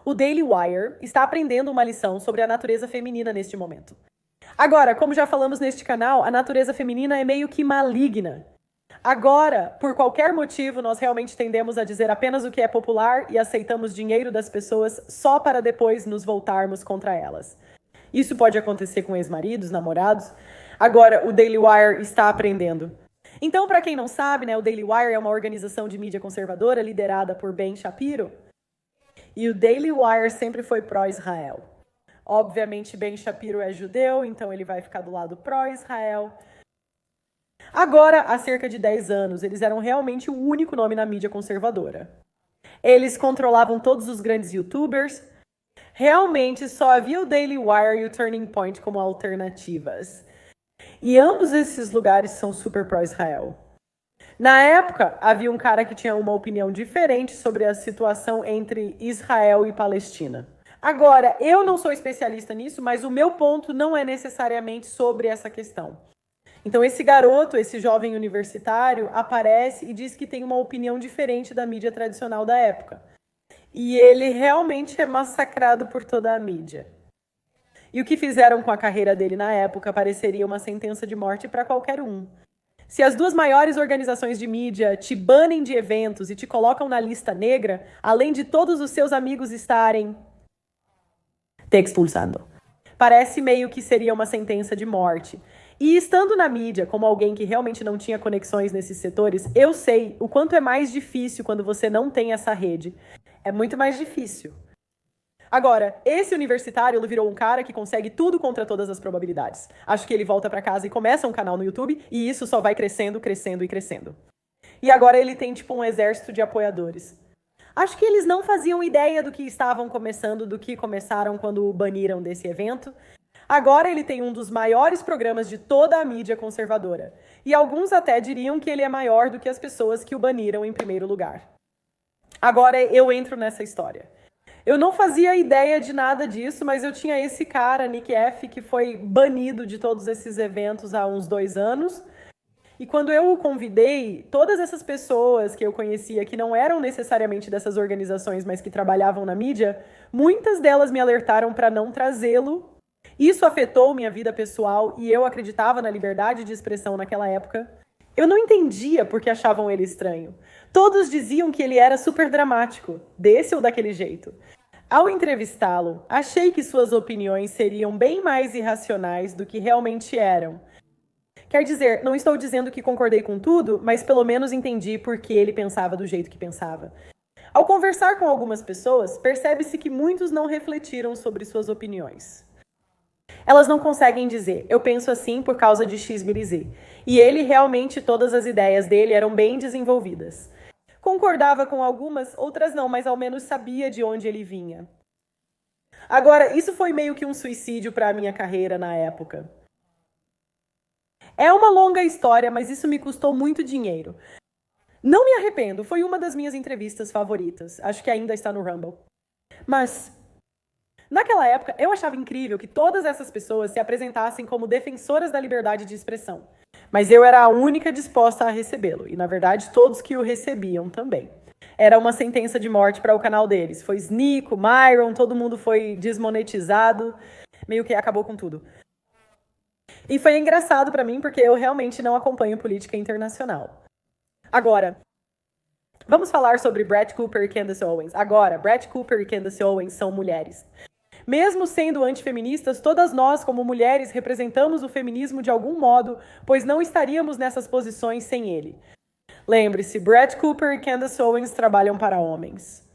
O Daily Wire está aprendendo uma lição sobre a natureza feminina neste momento. Agora, como já falamos neste canal, a natureza feminina é meio que maligna. Agora, por qualquer motivo, nós realmente tendemos a dizer apenas o que é popular e aceitamos dinheiro das pessoas só para depois nos voltarmos contra elas. Isso pode acontecer com ex-maridos, namorados. Agora, o Daily Wire está aprendendo. Então, para quem não sabe, né, o Daily Wire é uma organização de mídia conservadora liderada por Ben Shapiro. E o Daily Wire sempre foi pró-Israel. Obviamente, Ben Shapiro é judeu, então ele vai ficar do lado pró-Israel. Agora, há cerca de 10 anos, eles eram realmente o único nome na mídia conservadora. Eles controlavam todos os grandes youtubers. Realmente, só havia o Daily Wire e o Turning Point como alternativas. E ambos esses lugares são super pró-Israel. Na época, havia um cara que tinha uma opinião diferente sobre a situação entre Israel e Palestina. Agora, eu não sou especialista nisso, mas o meu ponto não é necessariamente sobre essa questão. Então, esse garoto, esse jovem universitário, aparece e diz que tem uma opinião diferente da mídia tradicional da época. E ele realmente é massacrado por toda a mídia. E o que fizeram com a carreira dele na época pareceria uma sentença de morte para qualquer um. Se as duas maiores organizações de mídia te banem de eventos e te colocam na lista negra, além de todos os seus amigos estarem te expulsando, parece meio que seria uma sentença de morte. E estando na mídia, como alguém que realmente não tinha conexões nesses setores, eu sei o quanto é mais difícil quando você não tem essa rede. É muito mais difícil. Agora, esse universitário virou um cara que consegue tudo contra todas as probabilidades. Acho que ele volta pra casa e começa um canal no YouTube e isso só vai crescendo, crescendo e crescendo. E agora ele tem tipo um exército de apoiadores. Acho que eles não faziam ideia do que estavam começando, do que começaram quando o baniram desse evento. Agora ele tem um dos maiores programas de toda a mídia conservadora. E alguns até diriam que ele é maior do que as pessoas que o baniram em primeiro lugar. Agora eu entro nessa história. Eu não fazia ideia de nada disso, mas eu tinha esse cara, Nick F., que foi banido de todos esses eventos há uns 2 anos. E quando eu o convidei, todas essas pessoas que eu conhecia, que não eram necessariamente dessas organizações, mas que trabalhavam na mídia, muitas delas me alertaram para não trazê-lo. Isso afetou minha vida pessoal e eu acreditava na liberdade de expressão naquela época. Eu não entendia porque achavam ele estranho. Todos diziam que ele era super dramático, desse ou daquele jeito. Ao entrevistá-lo, achei que suas opiniões seriam bem mais irracionais do que realmente eram. Quer dizer, não estou dizendo que concordei com tudo, mas pelo menos entendi por que ele pensava do jeito que pensava. Ao conversar com algumas pessoas, percebe-se que muitos não refletiram sobre suas opiniões. Elas não conseguem dizer, eu penso assim por causa de X, Y, Z. E ele realmente, todas as ideias dele eram bem desenvolvidas. Concordava com algumas, outras não, mas ao menos sabia de onde ele vinha. Agora, isso foi meio que um suicídio para a minha carreira na época. É uma longa história, mas isso me custou muito dinheiro. Não me arrependo, foi uma das minhas entrevistas favoritas. Acho que ainda está no Rumble. Mas naquela época, eu achava incrível que todas essas pessoas se apresentassem como defensoras da liberdade de expressão. Mas eu era a única disposta a recebê-lo. E, na verdade, todos que o recebiam também. Era uma sentença de morte para o canal deles. Foi Sneako, Myron, todo mundo foi desmonetizado. Meio que acabou com tudo. E foi engraçado para mim, porque eu realmente não acompanho política internacional. Agora, vamos falar sobre Brett Cooper e Candace Owens. Agora, Brett Cooper e Candace Owens são mulheres. Mesmo sendo antifeministas, todas nós, como mulheres, representamos o feminismo de algum modo, pois não estaríamos nessas posições sem ele. Lembre-se, Brett Cooper e Candace Owens trabalham para homens.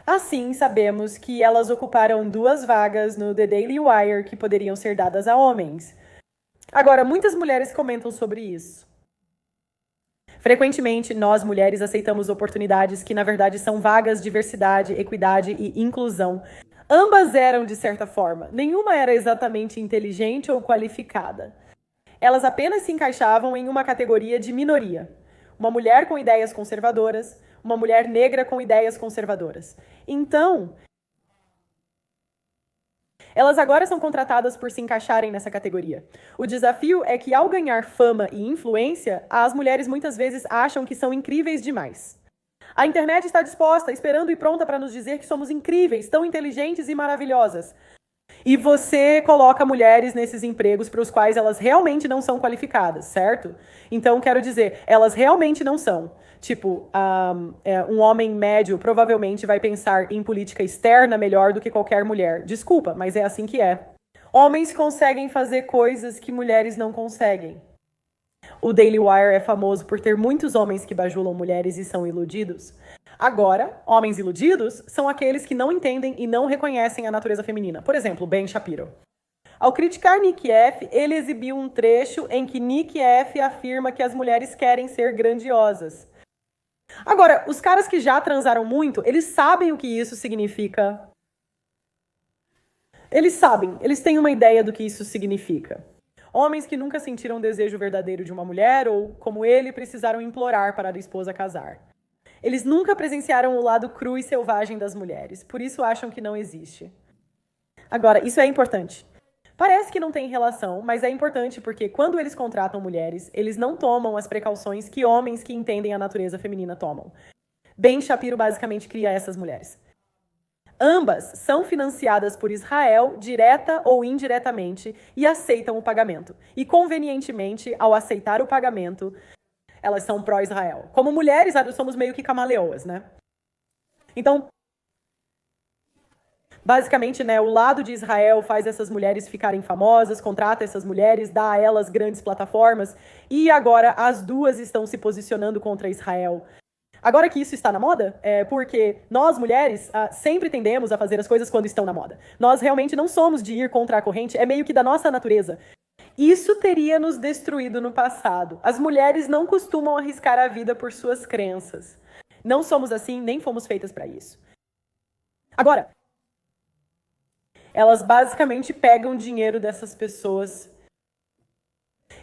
Assim, sabemos que elas ocuparam 2 vagas no The Daily Wire que poderiam ser dadas a homens. Agora, muitas mulheres comentam sobre isso. Frequentemente, nós, mulheres, aceitamos oportunidades que, na verdade, são vagas de diversidade, equidade e inclusão. Ambas eram, de certa forma. Nenhuma era exatamente inteligente ou qualificada. Elas apenas se encaixavam em uma categoria de minoria. Uma mulher com ideias conservadoras, uma mulher negra com ideias conservadoras. Então, elas agora são contratadas por se encaixarem nessa categoria. O desafio é que, ao ganhar fama e influência, as mulheres muitas vezes acham que são incríveis demais. A internet está disposta, esperando e pronta para nos dizer que somos incríveis, tão inteligentes e maravilhosas. E você coloca mulheres nesses empregos para os quais elas realmente não são qualificadas, certo? Então, quero dizer, elas realmente não são. Tipo, um homem médio provavelmente vai pensar em política externa melhor do que qualquer mulher. Desculpa, mas é assim que é. Homens conseguem fazer coisas que mulheres não conseguem. O Daily Wire é famoso por ter muitos homens que bajulam mulheres e são iludidos. Agora, homens iludidos são aqueles que não entendem e não reconhecem a natureza feminina. Por exemplo, Ben Shapiro. Ao criticar Nick F., ele exibiu um trecho em que Nick F. afirma que as mulheres querem ser grandiosas. Agora, os caras que já transaram muito, eles sabem o que isso significa. Eles sabem, eles têm uma ideia do que isso significa. Homens que nunca sentiram o desejo verdadeiro de uma mulher ou, como ele, precisaram implorar para a esposa casar. Eles nunca presenciaram o lado cru e selvagem das mulheres, por isso acham que não existe. Agora, isso é importante. Parece que não tem relação, mas é importante porque quando eles contratam mulheres, eles não tomam as precauções que homens que entendem a natureza feminina tomam. Ben Shapiro basicamente cria essas mulheres. Ambas são financiadas por Israel, direta ou indiretamente, e aceitam o pagamento. E, convenientemente, ao aceitar o pagamento, elas são pró-Israel. Como mulheres, somos meio que camaleoas, né? Então, basicamente, né, o lado de Israel faz essas mulheres ficarem famosas, contrata essas mulheres, dá a elas grandes plataformas, e agora as duas estão se posicionando contra Israel. Agora que isso está na moda, porque nós, mulheres, sempre tendemos a fazer as coisas quando estão na moda. Nós realmente não somos de ir contra a corrente, é meio que da nossa natureza. Isso teria nos destruído no passado. As mulheres não costumam arriscar a vida por suas crenças. Não somos assim, nem fomos feitas para isso. Agora, elas basicamente pegam dinheiro dessas pessoas.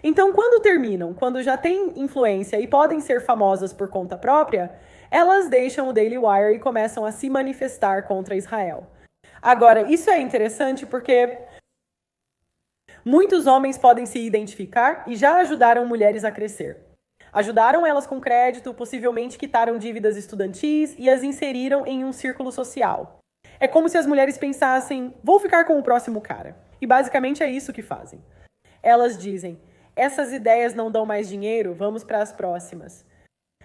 Então, quando terminam, quando já têm influência e podem ser famosas por conta própria, elas deixam o Daily Wire e começam a se manifestar contra Israel. Agora, isso é interessante porque muitos homens podem se identificar e já ajudaram mulheres a crescer. Ajudaram elas com crédito, possivelmente quitaram dívidas estudantis e as inseriram em um círculo social. É como se as mulheres pensassem, vou ficar com o próximo cara. E basicamente é isso que fazem. Elas dizem, essas ideias não dão mais dinheiro, vamos para as próximas.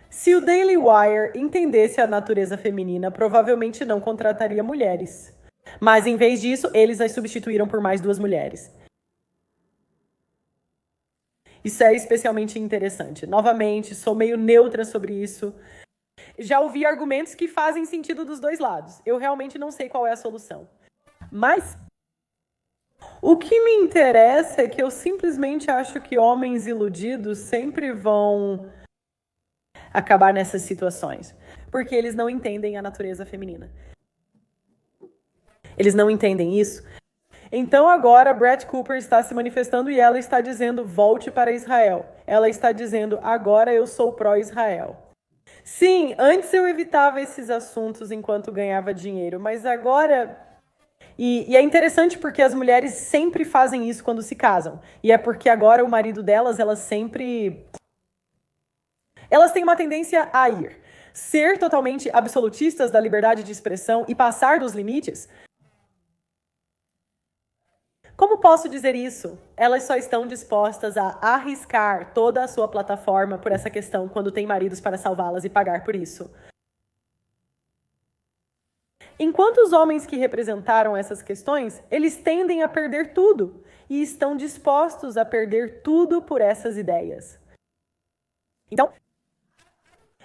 Se o Daily Wire entendesse a natureza feminina, provavelmente não contrataria mulheres. Mas, em vez disso, eles as substituíram por mais 2 mulheres. Isso é especialmente interessante. Novamente, sou meio neutra sobre isso. Já ouvi argumentos que fazem sentido dos dois lados. Eu realmente não sei qual é a solução. Mas o que me interessa é que eu simplesmente acho que homens iludidos sempre vão acabar nessas situações. Porque eles não entendem a natureza feminina. Eles não entendem isso. Então agora Brett Cooper está se manifestando e ela está dizendo, volte para Israel. Ela está dizendo, agora eu sou pró-Israel. Sim, antes eu evitava esses assuntos enquanto ganhava dinheiro, mas agora... E é interessante porque as mulheres sempre fazem isso quando se casam. E é porque agora o marido delas, elas têm uma tendência a ir. Ser totalmente absolutistas da liberdade de expressão e passar dos limites. Como posso dizer isso? Elas só estão dispostas a arriscar toda a sua plataforma por essa questão quando têm maridos para salvá-las e pagar por isso. Enquanto os homens que representaram essas questões, eles tendem a perder tudo e estão dispostos a perder tudo por essas ideias. Então,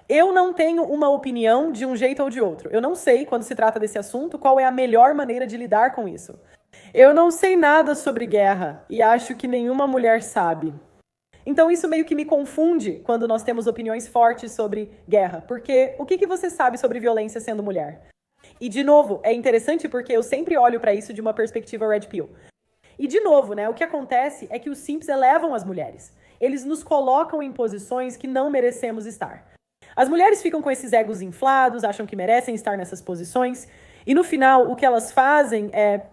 eu não tenho uma opinião de um jeito ou de outro. Eu não sei, quando se trata desse assunto, qual é a melhor maneira de lidar com isso. Eu não sei nada sobre guerra e acho que nenhuma mulher sabe. Então isso meio que me confunde quando nós temos opiniões fortes sobre guerra, porque o que você sabe sobre violência sendo mulher? E, de novo, é interessante porque eu sempre olho para isso de uma perspectiva red pill. E, de novo, né, o que acontece é que os simps elevam as mulheres. Eles nos colocam em posições que não merecemos estar. As mulheres ficam com esses egos inflados, acham que merecem estar nessas posições, e no final, o que elas fazem é...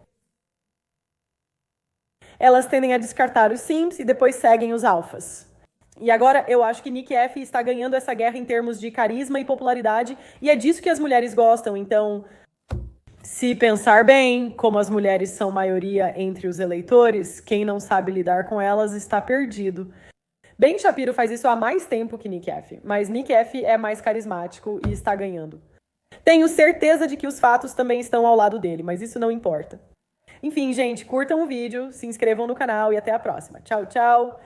elas tendem a descartar os simps e depois seguem os alfas. E agora eu acho que Nick F está ganhando essa guerra em termos de carisma e popularidade, e é disso que as mulheres gostam. Então, se pensar bem, como as mulheres são maioria entre os eleitores, quem não sabe lidar com elas está perdido. Ben Shapiro faz isso há mais tempo que Nick F, mas Nick F é mais carismático e está ganhando. Tenho certeza de que os fatos também estão ao lado dele, mas isso não importa. Enfim, gente, curtam o vídeo, se inscrevam no canal e até a próxima. Tchau, tchau!